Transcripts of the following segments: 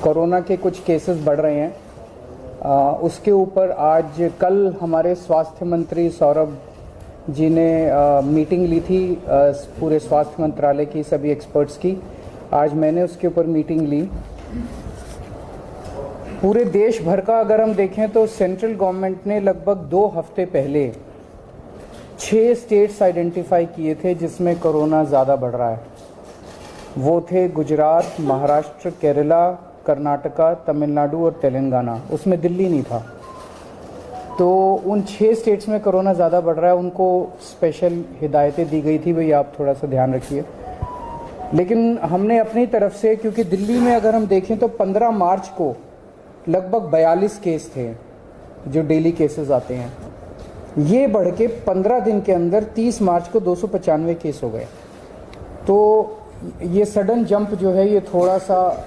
Corona के कुछ cases बढ़ रहे हैं, उसके ऊपर आज कल हमारे स्वास्थ्य मंत्री सौरभ जी ने मीटिंग ली थी पूरे स्वास्थ्य मंत्रालय की सभी एक्सपर्ट्स की। आज मैंने उसके ऊपर मीटिंग ली। पूरे देश भर का अगर हम देखें तो सेंट्रल गवर्नमेंट ने लगभग 2 हफ्ते पहले 6 स्टेट्स आइडेंटिफाई किए थे जिसमें कोरोना ज़्यादा बढ़ रहा है। वो थे गुजरात, महाराष्ट्र, केरला, कर्नाटका, तमिलनाडु और तेलंगाना। उसमें दिल्ली नहीं था। तो उन 6 स्टेट्स में कोरोना ज़्यादा बढ़ रहा है, उनको स्पेशल हिदायतें दी गई थी, भाई आप थोड़ा सा ध्यान रखिए। लेकिन हमने अपनी तरफ से, क्योंकि दिल्ली में अगर हम देखें तो 15 मार्च को लगभग 42 केस थे जो डेली केसेस आते हैं, ये बढ़ के 15 दिन के अंदर 30 मार्च को 295 केस हो गए। तो ये सडन जंप जो है, ये थोड़ा सा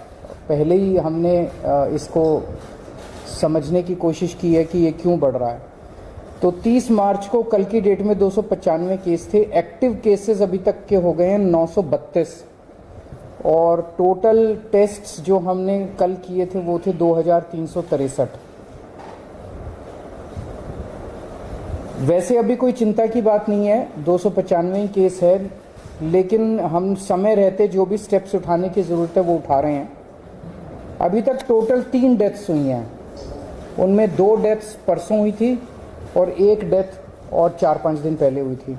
पहले ही हमने इसको समझने की कोशिश की है कि ये क्यों बढ़ रहा है। तो 30 मार्च को कल की डेट में 295 केस थे। एक्टिव केसेस अभी तक के हो गए हैं 932 और टोटल टेस्ट्स जो हमने कल किए थे वो थे 2363। वैसे अभी कोई चिंता की बात नहीं है, 295 केस है, लेकिन हम समय रहते जो भी स्टेप्स उठाने की ज़रूरत है वो उठा रहे हैं। अभी तक टोटल 3 डेथ्स हुई हैं, उनमें 2 डेथ्स परसों हुई थी और 1 डेथ और 4-5 दिन पहले हुई थी।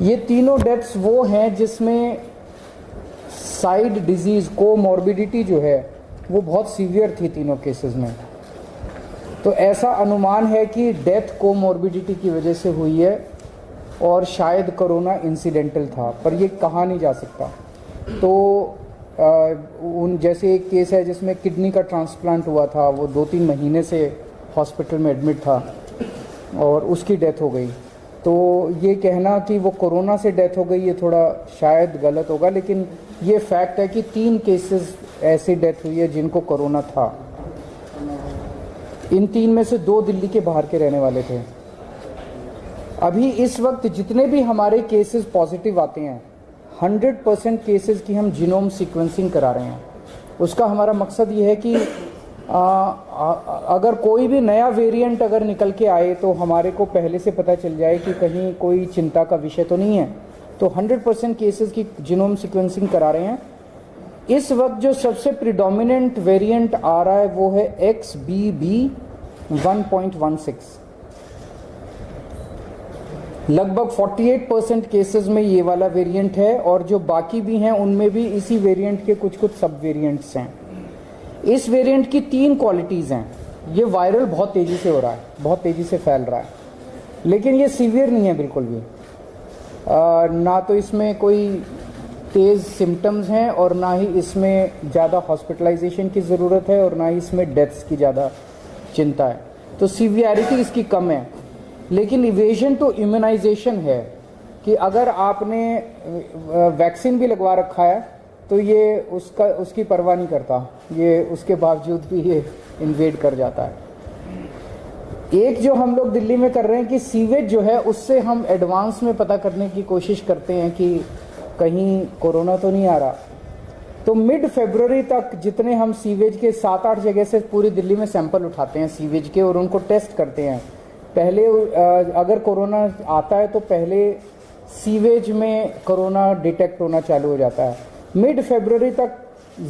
ये तीनों डेथ्स वो हैं जिसमें साइड डिजीज़ कोमॉर्बिडिटी जो है वो बहुत सीवियर थी तीनों केसेस में। तो ऐसा अनुमान है कि डेथ कोमॉर्बिडिटी की वजह से हुई है और शायद कोरोना इंसिडेंटल था, पर ये कहा नहीं जा सकता। तो उन जैसे एक केस है जिसमें किडनी का ट्रांसप्लांट हुआ था, वो 2-3 महीने से हॉस्पिटल में एडमिट था और उसकी डेथ हो गई। तो ये कहना कि वो कोरोना से डेथ हो गई ये थोड़ा शायद गलत होगा, लेकिन ये फैक्ट है कि 3 केसेस ऐसी डेथ हुई है जिनको कोरोना था। इन 3 में से 2 दिल्ली के बाहर के रहने वाले थे। अभी इस वक्त जितने भी हमारे केसेस पॉजिटिव आते हैं, 100% केसेस की हम जीनोम सीक्वेंसिंग करा रहे हैं। उसका हमारा मकसद ये है कि अगर कोई भी नया वेरिएंट अगर निकल के आए तो हमारे को पहले से पता चल जाए कि कहीं कोई चिंता का विषय तो नहीं है। तो 100% केसेस की जीनोम सीक्वेंसिंग करा रहे हैं। इस वक्त जो सबसे प्रिडोमिनेंट वेरिएंट आ रहा है वो है XBB.1.16। लगभग 48% केसेस में ये वाला वेरिएंट है और जो बाकी भी हैं उनमें भी इसी वेरिएंट के कुछ सब वेरिएंट्स हैं। इस वेरिएंट की 3 क्वालिटीज़ हैं। ये वायरल बहुत तेज़ी से हो रहा है, बहुत तेज़ी से फैल रहा है, लेकिन ये सीवियर नहीं है बिल्कुल भी। ना तो इसमें कोई तेज़ सिम्टम्स हैं और ना ही इसमें ज़्यादा हॉस्पिटलाइजेशन की ज़रूरत है और ना ही इसमें डेथ्स की ज़्यादा चिंता है। तो सीवियरिटी इसकी कम है। लेकिन इवेजन टू इम्यूनाइजेशन है कि अगर आपने वैक्सीन भी लगवा रखा है तो ये उसकी परवाह नहीं करता, ये उसके बावजूद भी ये इन्वेड कर जाता है। एक जो हम लोग दिल्ली में कर रहे हैं कि सीवेज जो है उससे हम एडवांस में पता करने की कोशिश करते हैं कि कहीं कोरोना तो नहीं आ रहा। तो मिड फरवरी तक जितने हम सीवेज के 7-8 जगह से पूरी दिल्ली में सैंपल उठाते हैं सीवेज के और उनको टेस्ट करते हैं। पहले अगर कोरोना आता है तो पहले सीवेज में कोरोना डिटेक्ट होना चालू हो जाता है। मिड फरवरी तक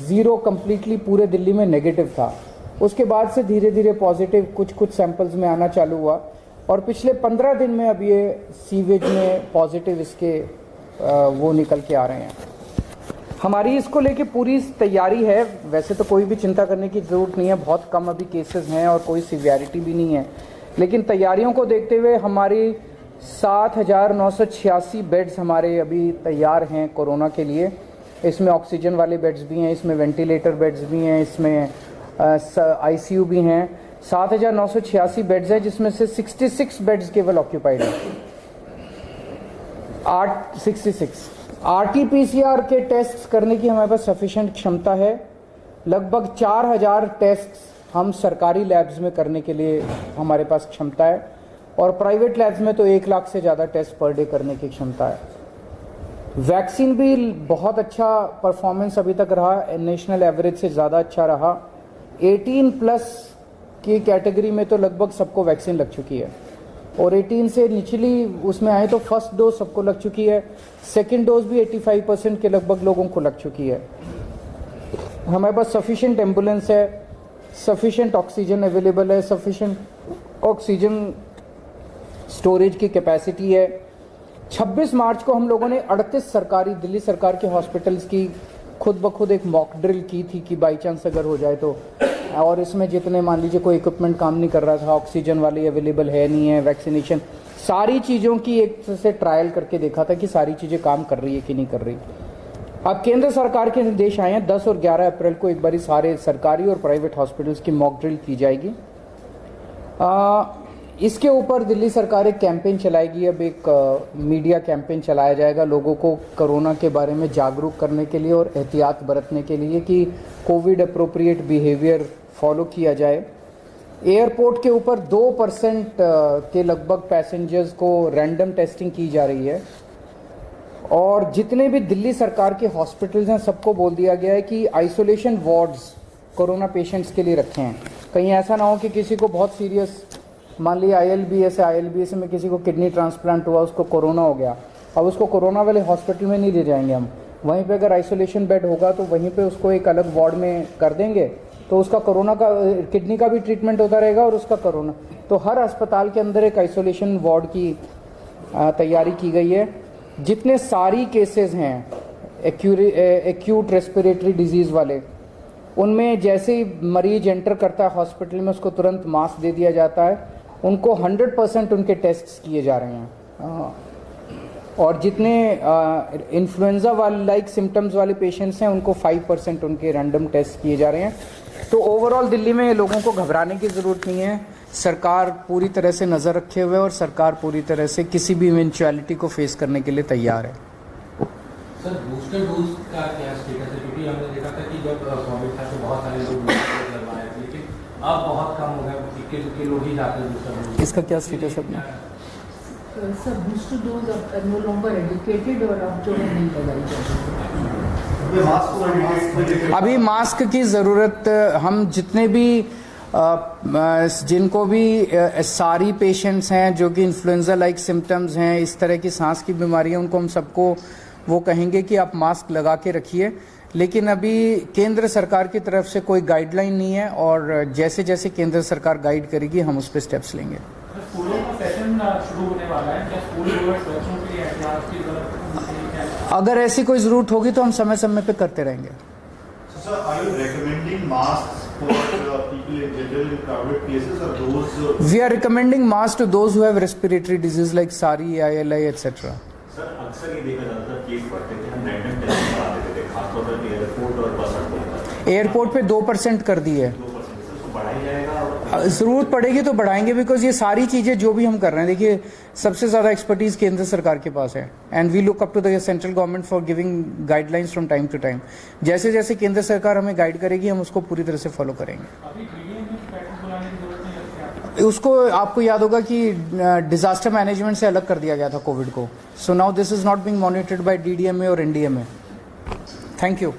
0 कम्प्लीटली पूरे दिल्ली में नेगेटिव था। उसके बाद से धीरे धीरे पॉजिटिव कुछ सैंपल्स में आना चालू हुआ और पिछले 15 दिन में अब ये सीवेज में पॉजिटिव इसके वो निकल के आ रहे हैं। हमारी इसको लेके पूरी तैयारी है। वैसे तो कोई भी चिंता करने की ज़रूरत नहीं है, बहुत कम अभी केसेस हैं और कोई सीवियरिटी भी नहीं है, लेकिन तैयारियों को देखते हुए हमारी 7,986 बेड्स हमारे अभी तैयार हैं कोरोना के लिए। इसमें ऑक्सीजन वाले बेड्स भी हैं, इसमें वेंटिलेटर बेड्स भी हैं, इसमें आईसीयू भी हैं। 7,986 बेड्स हैं जिसमें से 66 बेड्स केवल ऑक्यूपाइड हैं। 66 RT-PCR के टेस्ट करने की हमारे पास सफिशिएंट क्षमता है। लगभग 4,000 टेस्ट हम सरकारी लैब्स में करने के लिए हमारे पास क्षमता है और प्राइवेट लैब्स में तो 1 लाख से ज़्यादा टेस्ट पर डे करने की क्षमता है। वैक्सीन भी बहुत अच्छा परफॉर्मेंस अभी तक रहा, नेशनल एवरेज से ज़्यादा अच्छा रहा। 18+ की कैटेगरी में तो लगभग सबको वैक्सीन लग चुकी है, और 18 से निचली उसमें आए तो फर्स्ट डोज सबको लग चुकी है, सेकेंड डोज भी 85% के लगभग लोगों को लग चुकी है। हमारे पास सफिशिएंट एम्बुलेंस है, सफिशिएंट ऑक्सीजन अवेलेबल है, सफिशिएंट ऑक्सीजन स्टोरेज की कैपेसिटी है। 26 मार्च को हम लोगों ने 38 सरकारी दिल्ली सरकार के हॉस्पिटल्स की खुद ब खुद एक मॉक ड्रिल की थी कि बाई चांस अगर हो जाए तो, और इसमें जितने मान लीजिए कोई इक्विपमेंट काम नहीं कर रहा था, ऑक्सीजन वाली अवेलेबल है नहीं है, वैक्सीनेशन, सारी चीज़ों की एक से ट्रायल करके देखा था कि सारी चीज़ें काम कर रही है कि नहीं कर रही। अब केंद्र सरकार के निर्देश आए हैं, 10 और 11 अप्रैल को एक बारी सारे सरकारी और प्राइवेट हॉस्पिटल्स की मॉक ड्रिल की जाएगी। इसके ऊपर दिल्ली सरकार एक कैंपेन चलाएगी, अब एक मीडिया कैंपेन चलाया जाएगा लोगों को कोरोना के बारे में जागरूक करने के लिए और एहतियात बरतने के लिए कि कोविड अप्रोप्रिएट बिहेवियर फॉलो किया जाए। एयरपोर्ट के ऊपर 2% के लगभग पैसेंजर्स को रैंडम टेस्टिंग की जा रही है, और जितने भी दिल्ली सरकार के हॉस्पिटल्स हैं सबको बोल दिया गया है कि आइसोलेशन वार्ड्स कोरोना पेशेंट्स के लिए रखे हैं। कहीं ऐसा ना हो कि किसी को बहुत सीरियस, मान लिया ILBS में किसी को किडनी ट्रांसप्लांट हुआ, उसको कोरोना हो गया, अब उसको कोरोना वाले हॉस्पिटल में नहीं ले जाएंगे हम, वहीं पे अगर आइसोलेशन बेड होगा तो वहीं पे उसको एक अलग वार्ड में कर देंगे, तो उसका कोरोना का किडनी का भी ट्रीटमेंट होता रहेगा और उसका कोरोना। तो हर अस्पताल के अंदर एक आइसोलेशन वार्ड की तैयारी की गई है। जितने सारी केसेस हैं एक्यूट रेस्पिरेटरी डिजीज़ वाले, उनमें जैसे ही मरीज एंटर करता है हॉस्पिटल में उसको तुरंत मास्क दे दिया जाता है, उनको 100% उनके टेस्ट्स किए जा रहे हैं। और जितने इन्फ्लुएंजा वाले लाइक सिम्टम्स वाले पेशेंट्स हैं उनको 5% उनके रैंडम टेस्ट किए जा रहे हैं। तो ओवरऑल दिल्ली में लोगों को घबराने की ज़रूरत नहीं है, सरकार पूरी तरह से नज़र रखे हुए और सरकार पूरी तरह से किसी भी इवेंचुअलिटी को फेस करने के लिए तैयार है। सर बूस्टर डोज का क्या स्टेटस है? क्योंकि हमने देखा था कि जब कोविड था तो बहुत सारे लोग बूस्टर डोज लगवाए थे, लेकिन अब बहुत कम हो गया, इक्के लोग ही जाते हैं बूस्टर डोज। इसका क्या स्टेटस है? सर बूस्टर डोज अब नो लॉन्गर एजुकेटेड और अब जो है नहीं लगाई जाती। अभी मास्क की ज़रूरत, हम जितने भी जिनको भी सारी पेशेंट्स हैं जो कि इन्फ्लुएंजा लाइक सिम्टम्स हैं, इस तरह की सांस की बीमारी है, उनको हम सबको वो कहेंगे कि आप मास्क लगा के रखिए। लेकिन अभी केंद्र सरकार की तरफ से कोई गाइडलाइन नहीं है, और जैसे जैसे केंद्र सरकार गाइड करेगी हम उस पर स्टेप्स लेंगे। स्कूलों का सेशन शुरू होने वाला है, क्या स्कूल बच्चों के लिए एहतियात की जरूरत? अगर ऐसी कोई ज़रूरत होगी तो हम समय समय पे करते रहेंगे। Sir, are you recommending masks for people in general in crowded places or those? We are recommending masks to those who have respiratory disease like SARI, ILI, etc. Sir अक्सर ये देखा जाता है केस बढ़ते थे, हम रैंडम टेस्ट करा देते थे, खासतौर पर एयरपोर्ट और बस अड्डों। एयरपोर्ट पे 2% कर दी है, 2% उसको बढ़ाई जाएगा? ज़रूरत पड़ेगी तो बढ़ाएंगे, बिकॉज ये सारी चीज़ें जो भी हम कर रहे हैं, देखिए सबसे ज़्यादा एक्सपर्टीज केंद्र सरकार के पास है, and we look up to the central government for giving guidelines from time to time. जैसे जैसे केंद्र सरकार हमें गाइड करेगी हम उसको पूरी तरह से फॉलो करेंगे। उसको आपको याद होगा कि डिजास्टर मैनेजमेंट से अलग कर दिया गया था कोविड को, so now this is not being monitored by DDMA और NDMA। Thank you.